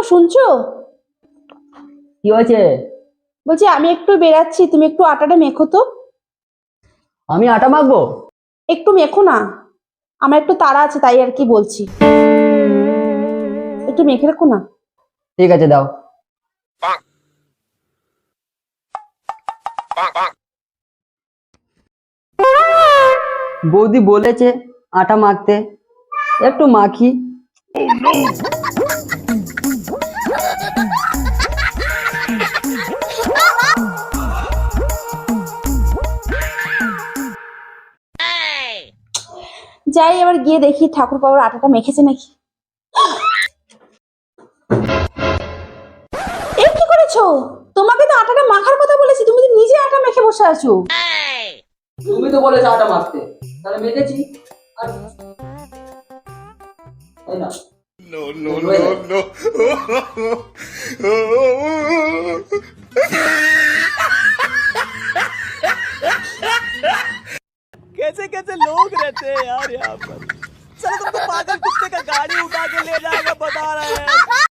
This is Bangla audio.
শুনছো? কি হয়েছে? বলছি আমি একটু বেরাচ্ছি, তুমি একটু আটাটা মেখো তো। আমি আটা মাখবো? একটু মেখো না, আমার একটু তাড়া আছে তাই আর কি বলছি। একটু মেখে রাখো না। ঠিক আছে, দাও। বৌদি বলেছে আটা মাখতে, একটু মাখি। যাই এবার গিয়ে দেখি ঠাকুর বাবার আটাটা মেখেছে নাকি। এ কি করেছো? তোমাকে তো আটাটা মাখার কথা বলেছি, তুমি তো নিজে আটা মেখে বসে আছো। তুমি তো বলেছো আটা মাখতে, তাহলে মেখেছি। আর তাই না? No, no, no, no. कैसे कैसे लोग रहते हैं यार यहाँ पर। चलो तुमको पागल कुत्ते का गाड़ी उठा के ले जाएगा बता रहे हैं।